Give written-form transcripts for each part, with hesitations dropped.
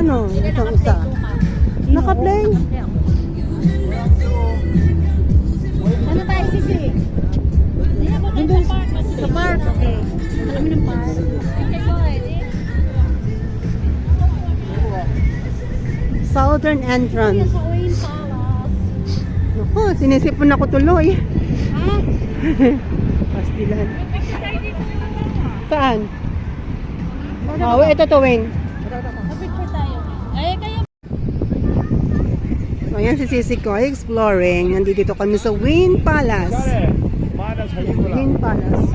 Ano? Itong isa. Naka-play. Ano tayo, Sisi? Nandun sa park. Okay. Alam mo ng park. Southern entrance. Sa Oil Palace. Naku, sinisipon ako tuloy. Ha? Pastilan. Saan? Oh, ito to, Wayne. Picture tayo. Ay, kayo. So, ayan si Sisi ko, exploring. Nandito kami sa Wayne Palace. Wayne Palace.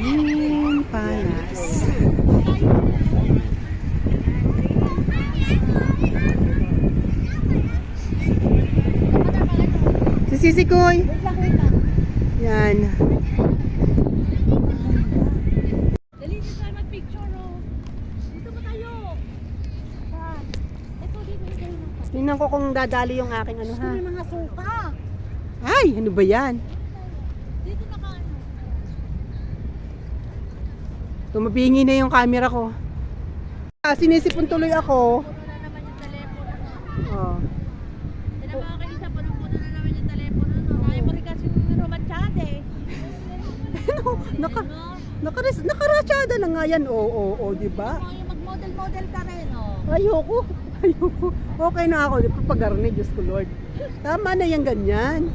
Wayne Palace. Si Sisi Koy. Wait lang. Yan. Dali dito tayo mag-picture, oh. Dito ba tayo? Saan? Ito, dito. Tingnan ko kung dadali yung aking ano ha. May mga suka. Ay, ano ba yan? Dito na ka, ano? Tumabingi na yung camera ko. Sinisipon tuloy ako. Puno na naman yung telepono. Oh. Tinama ka isa, puno na naman yung telepono. Ayaw mo rin kasi yung romansyade. Nakaratsada na nga yan. Oo, di ba? Yung mag-model-model ka rin, oh. Ayoko. Okay na ako. Di pa pagarni, Diyos ko Lord. Tama na yung ganyan.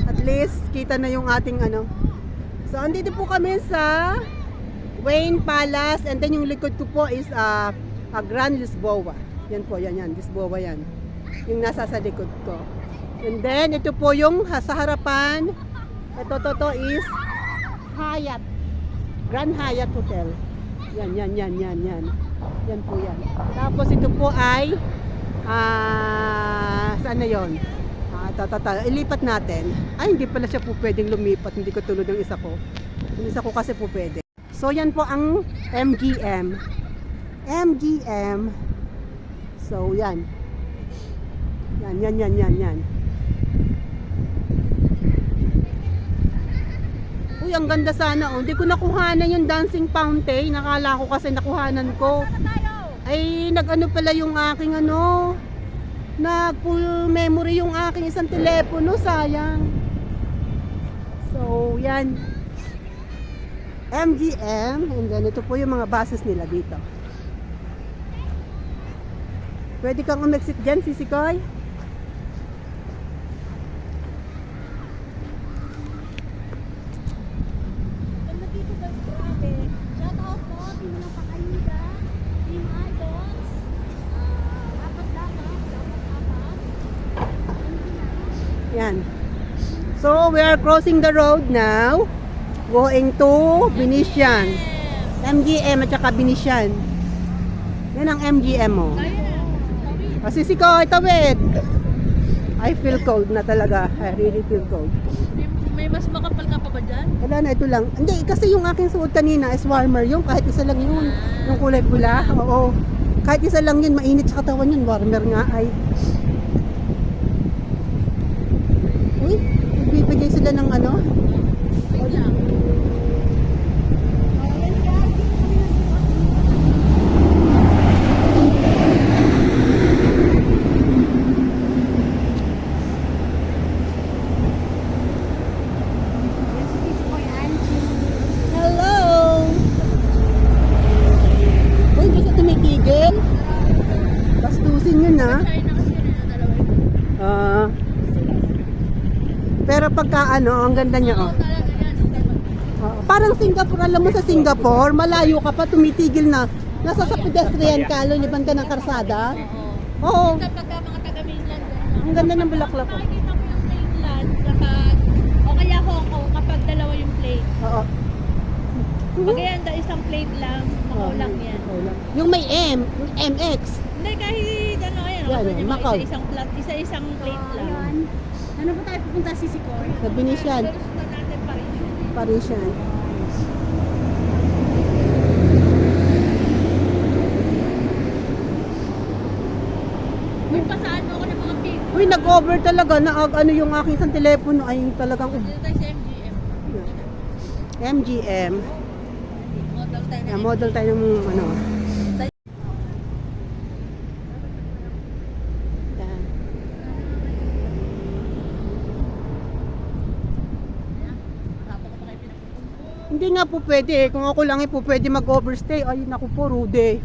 At least, kita na yung ating ano. So, andito po kami sa Wayne Palace. And then yung likod ko po is a Grand Lisboa. Yan po, yan. Lisboa yan. Yung nasa sa likod ko. And then, ito po yung sa harapan. Ito is Hyatt. Grand Hyatt Hotel. Yan. Yan po yan. Tapos ito po ay saan na yun? Ilipat natin. Ay, hindi pala siya po pwedeng lumipat. Hindi ko tulad ng isa ko. Yung isa ko kasi po pwede. So, yan po ang MGM. So, yan. Yan. Uy, ang ganda sana. Oh. Hindi ko nakuhanan yung dancing fountain. Nakala ko kasi nakuhanan ko. Ay, nag-ano pala yung aking ano. Nag-full memory yung aking isang telepono. Sayang. So, yan. MGM. And then, ito po yung mga buses nila dito. Pwede kang umexit dyan, Sisi Koy. Ganda dito guys, grabe. Shout out po, Team ng Pakayuda, Team Idols, Apat-Dapat. Yan. So, we are crossing the road now. Going to Venetian. MGM at saka Venetian. Yan ang MGM mo. Kasi Sisi Koy, tawid. I feel cold na talaga. I really feel cold. May mas makapal ka pa ba dyan? Wala na, ito lang. Hindi, kasi yung aking suot kanina is warmer yung kahit isa lang yun. Yung kulay pula. Oo. Kahit isa lang yun, mainit sa katawan yun. Warmer nga ay. Uy, nagbibigay sila ng ano? Wait lang. Hello! Uy, basta tumitigil. Bastusin yun ha. Pero pagka ano, ang ganda niya oh. Parang Singapore, alam mo sa Singapore, malayo ka pa, tumitigil na. Nasa sa pedestrian ka, luniban ka ng karsada. Oo. Kapag mga taga-mainland, Ang ganda ng bulaklak ko. nakikita mo yung mainland kapag, o kaya Hong Kong kapag dalawa yung plate. Oo. Pag yan, isang plate lang, makulang yan. Yung may M, yung MX. Hindi, kahit ano yan, Yan, kasi Macau. isa-isang plate lang. Ano po tayo pupunta Sisi Koy? Sa Venetian, Pero gusto natin pa rin. Parisian. May pasaan mo ako ng mga pig. Uy, nag-over talaga na ano yung aking isang telepono ay talagang Dito tayo sa MGM. MGM. Model Model tayo na. Yan, model tayo ng ano. Yan. Hindi nga po pwede eh. Kung ako lang eh po pwede mag-overstay. Ay, naku po, Rude.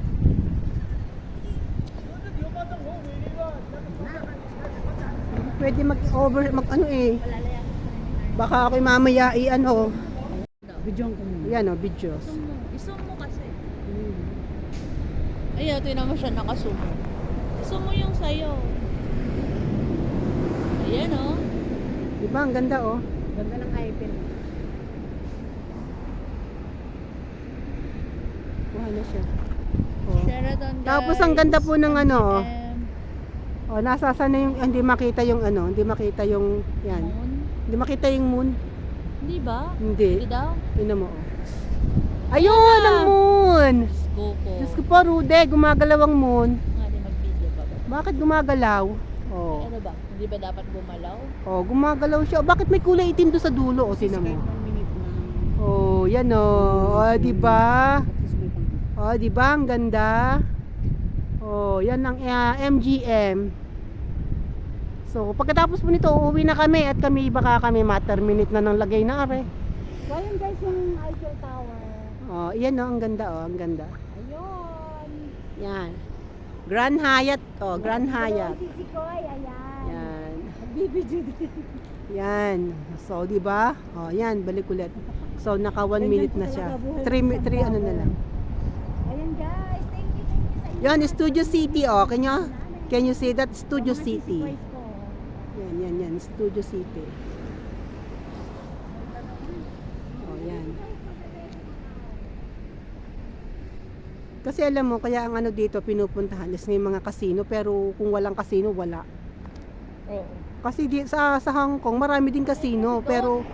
Pwede ano eh. Baka ako'y mamaya ano. Video ko muna. Yan o, videos. Isum mo kasi. Ayaw, tinan mo siya nakasumo. Isum mo yung sayo. Ayan o. Diba, ang ganda oh. Ganda ng Eiffel. Kuha na siya. Oh. Sheraton guys. Tapos ang ganda po ng ano. MGM. Oh, nasasa na yung hindi makita yung ano, hindi makita yung yan. Moon? Hindi makita yung moon. Hindi ba? Hindi. Hindi daw? Tingnan mo oh. Ayun ang moon. Go po. Diyos ko po, Rude, gumagalaw ang moon. Nga, di mag-video pa ba? Bakit gumagalaw? Oh. Ano ba? Hindi ba dapat bumalaw? Oh, gumagalaw siya. Oh, bakit may kulay itim doon sa dulo? Oh, tingnan mo. Oh, yan oh. Oh, di ba? Oh, di ba ang ganda? Oh, yan ang MGM. So, pagkatapos po nito, uuwi na kami at baka kami ma-terminate na ng lagay na are. So, yun guys, yung Eiffel Tower. Oh, yan oh, ang ganda oh, ang ganda. Ayun. Yan. Grand Hyatt, oh, Grand Hyatt. Si Koy, ayan. Yan. Bibidyo din. Yan. So, di ba? Oh, yan, balik ulit. So, naka 1 minute na siya. 3 ano na lang. Ayan guys, thank you sa inyo. Yan, Studio City, oh. Can you see that? Studio City. Yan, Studio City. Oh, yan. Kasi alam mo, kaya ang ano dito pinupuntahan is may mga casino, pero kung walang casino, wala. Oo. Kasi sa Hong Kong, marami din casino, pero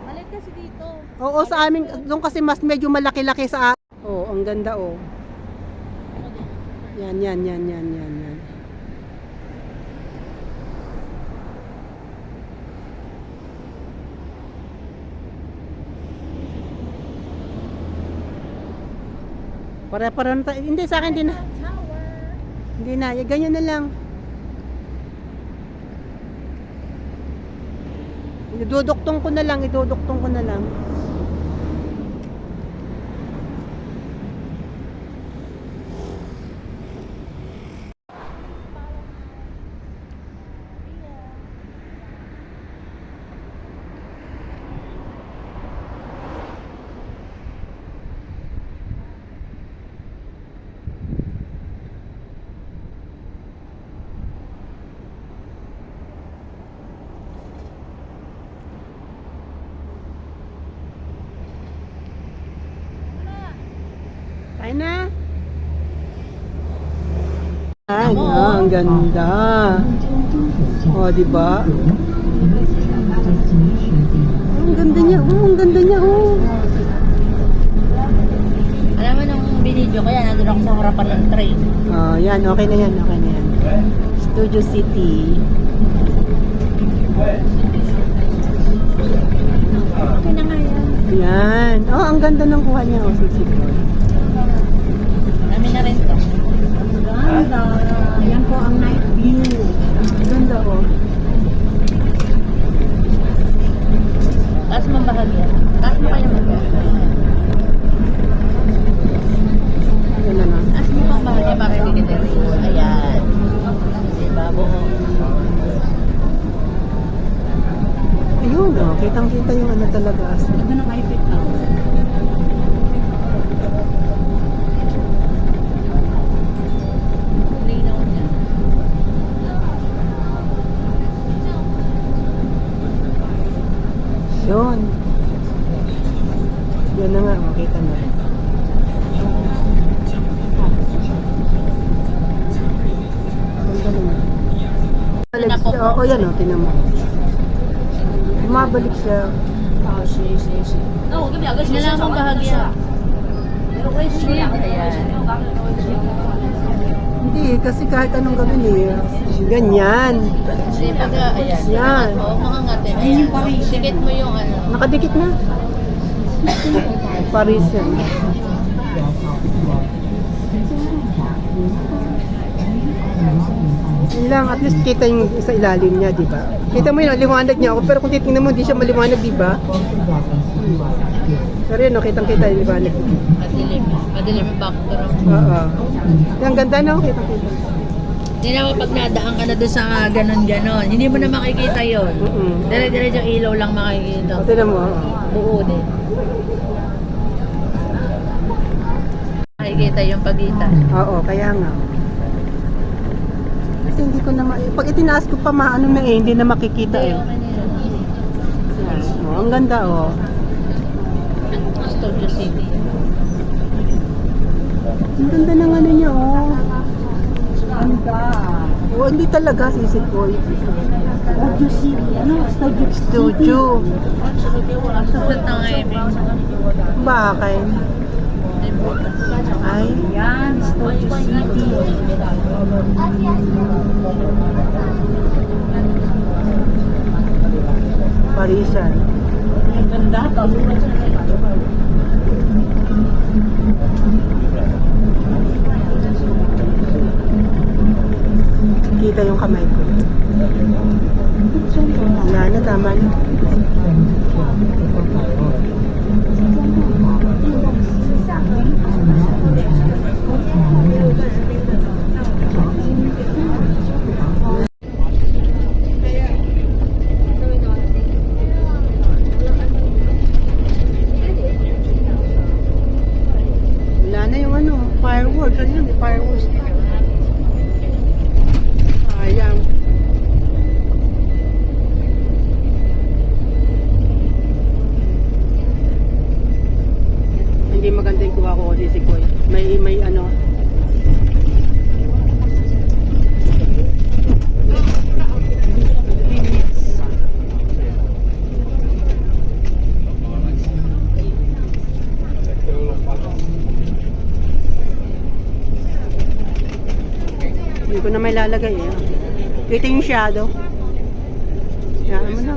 Malit kasi dito. oo, sa amin, doon kasi mas medyo malaki-laki sa oh, ang ganda oh. Yan. Para na hindi sa akin din. Hindi na, ganyan na lang. Iduduktong ko na lang. Kain na. Ay, ang ganda. Oh, di ba? Ang ganda niya. Alam mo nung binidyo ko yan, nandun ako sa harapan ng train. Oh, yan, okay na yan. Studio City. Okay na nga yan. Yan. Oh, ang ganda ng kuha niya. Oh, sisip ko. Namin na rin to. Ganda. Yan po ang night view. Ang ganda, oh. Taas mo bahagya. Taas mo kayo bahagya. Yan na lang. Taas mo pang bahagya para hindi kita rin. Ayan. Diba, buhong. Ayun, oh. Kitang-kita yung ano talaga. Ito ng Eiffel Tower. Linaw niya. Yun. Yan na nga, makita na. Ganda naman. Balik siya. Oo, yan o, tinan mo. Bumabalik siya. Nilamang bahagya. Ayan. Hindi, kasi kahit anong gawin eh. Ganyan. Kasi pag, ayan. Yan. Oo, mga ngate. Ayan. Dikit mo yung ano. Nakadikit na. Parisian. Yun lang, at least kita yung sa ilalim niya, di ba? Kita mo yun, liwanag niya ako, pero kung titingnan mo, hindi siya maliwanag, di ba? Pero yun, no, kitang-kita yung liwanag. Madilim yung backdrop. Oo. Yung ganda, no? Kitang-kita. Hindi naman pag nadaan ka na doon sa ganon-ganon, hindi mo na makikita yun. Dire-diretso ilaw lang makikita. O, tinan mo, oo. Buo din. Makikita yung pagitan. Oo, kaya nga. Kasi hindi ko na pag itinaas ko pa maano na eh, hindi na makikita eh. Oh, ang ganda oh. Studio City. Ang ganda ng ano niya oh. Ganda. Oh, hindi talaga sisip ko. Studio City. Ano? Studio. Studio. Susunod na nga eh. Bakit? Ay, Yan, Studio City. Parisian. Ang ganda. Kita yung kamay ko. Wala na, tama na. Wala na yung ano, fireworks. Ano yun? Fireworks. Sayang. Hindi maganda yung kuha ko si Koy. May ano. Hindi ko na may lalagay eh. Kita yung shadow. Yan mo na.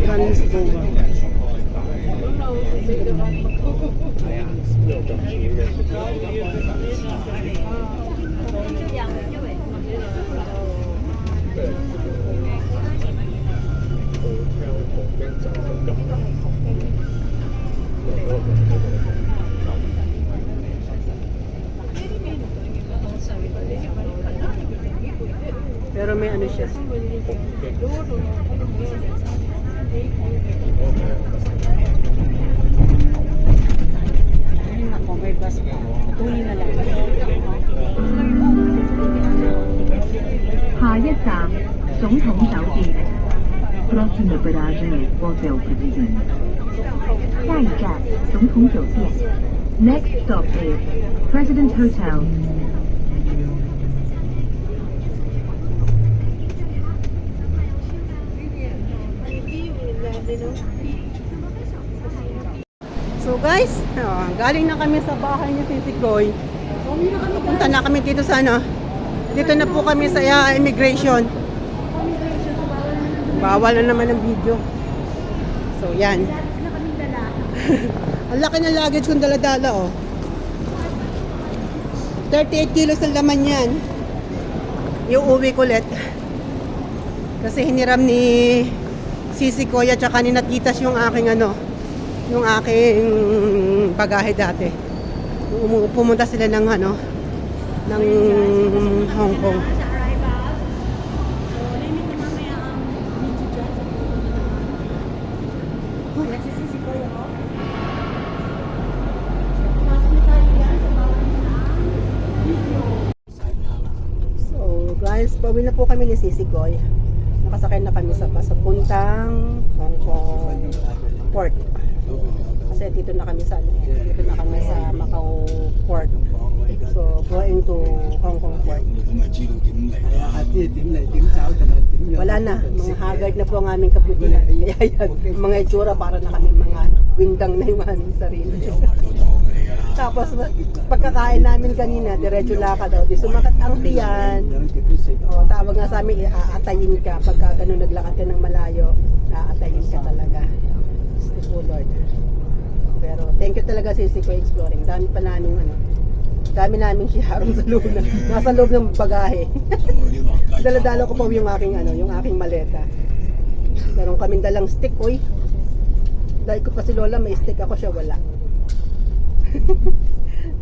Grand Lisboa. Pero may ano siya. Ay, nako, may bus pa. Tuloy na lang. 下一站，總統酒店。Proxima Parade Hotel Pavilion。下一站，總統酒店。Next stop is President Hotel。 So guys, galing na kami sa bahay ni Titi Koy. Punta na kami dito sa ano. Dito na po kami sa immigration. Bawal na naman ang video. So yan. Ang laki ng luggage kong dala-dala oh. 38 kilos ang laman yan. Yung uwi ko ulit. Kasi hiniram ni Sisi Koy at saka ni Natitas yung aking ano, yung aking bagahe dati. Pumunta sila ng ano, ng Hong Kong. So guys, pauwi na po kami ni Sisi Koy. Nakasakay na kami sa papuntang Hong Kong port. Kasi dito na kami sa Macau port. So going to Hong Kong port. Wala na, mga haggard na po ang aming kabutihan. Kaya yan, mga itsura para na kami mga windang na yung aming sarili. Tapos pagkakain namin kanina, diretso lakad daw. Di sumakat ang tiyan. O, tawag nga sa amin, aatayin ka. Pagka ganun naglakad ka ng malayo, aatayin ka talaga. Gusto po, Lord. Pero thank you talaga Sisi ko exploring. Dami pa namin dami namin siharong sa loob na. Nasa loob ng bagahe. Daladalo ko pa yung aking maleta. Meron kaming dalang stick, oy. Dahil ko kasi lola may stick ako, siya wala.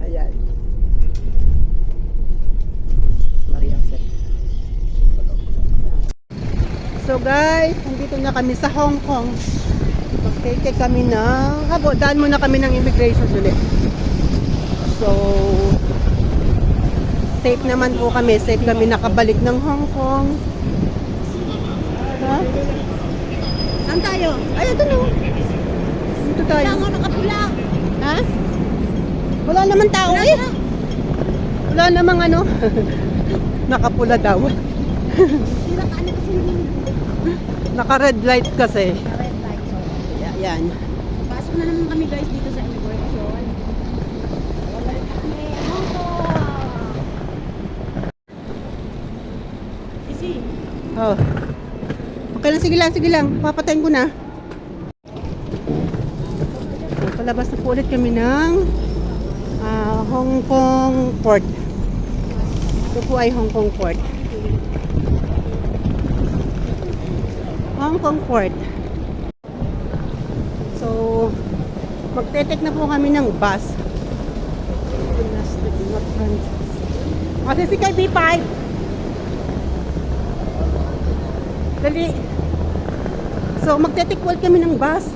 Ayan. Maria Jose. So guys, nandito na kami sa Hong Kong. Magkike kami ng daan muna kami ng immigration ulit. So safe naman po kami. Safe kami nakabalik ng Hong Kong. Ha? Saan tayo? Ay, ito na. Dito tayo. Wala nga nakapula. Ha? Wala naman tao eh. Wala namang nakapula daw. Sila ka kasi namin. Naka red light kasi. Red light. Yan. Pasok na naman kami guys dito sa immigration. Wala kami. Isi. Oh. Okay lang, sige lang. Papatayin ko na. So, palabas na po ulit kami ng Hong Kong Port. Ito po ay Hong Kong Port. Hong Kong Port. So, magte-take na po kami ng bus. Kasi si kay B5. Dali. So, magte-take kami ng bus.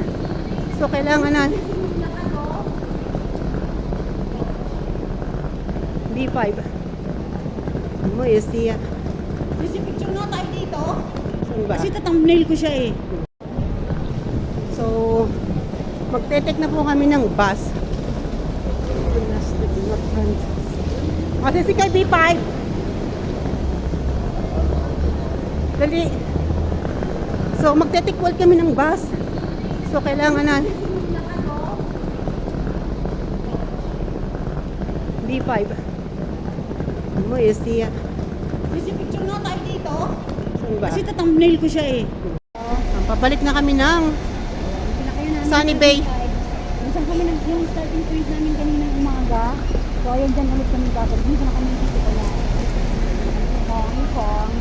So, kailangan na B5. Mo is the Isi picture na tayo dito. saan ba? Kasi thumbnail ko siya eh. So, magte-take na po kami ng bus. Kasi si kay B5. Dali. So, magte-take kami ng bus. So, kailangan na B5. Mo is the Isi picture na tayo dito. saan ba? Kasi thumbnail ko siya eh. Pabalik na kami ng Pinakayo namin. Sunny Bay. Minsan kami yung starting point namin kanina umaga. So ayun dyan ulit kami babalik. Dito na kami dito pala. Hong Kong.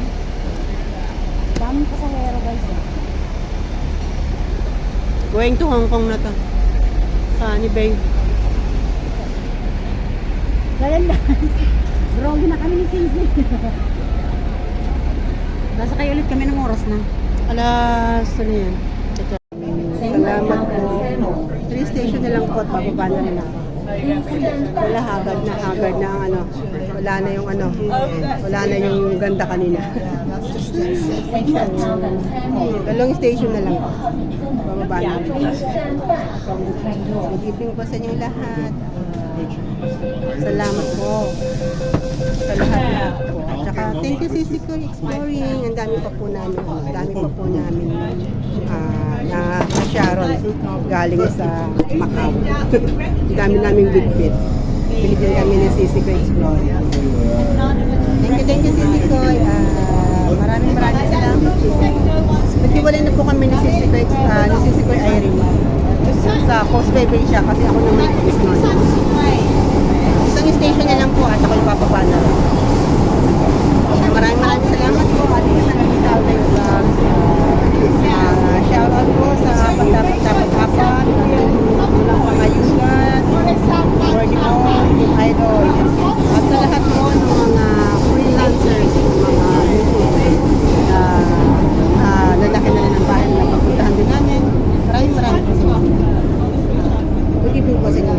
Daming pasahero guys eh. Going to Hong Kong na to. Sunny Bay. Galandas. Brogi na kami ni Sisi. Nasa kayo ulit kami ng oras na. Alas, ano yan? Ito. Salamat po. 3 station na lang po at bababa na rin ako. Wala, hagard na ang wala na yung wala na yung ganda kanina. Dalawang station na lang po. Bababa na rin. Good evening po sa inyo lahat. Salamat po sa lahat po. At saka thank you Sisi ko exploring. Ang dami pa po namin na Sharon galing sa Macau. Ang dami naming bitbit. Binigyan kami ni Sisi ko exploring. Thank you Sisi ko. Maraming salamat. Naghiwalay na po kami ni Sisi ko Irene. Sa Causeway Bay siya kasi ako naman is noon. Isang station na lang po at ako yung papapa na. Maraming salamat po at isang shout out po sa pagdapat-dapat ng pangayugan for the all Team Idol at sa lahat po ng mga freelancers, mga lalaki na rin ang bahay na papuntahan din namin. Maraming po sa inyo. Good evening po sa inyo.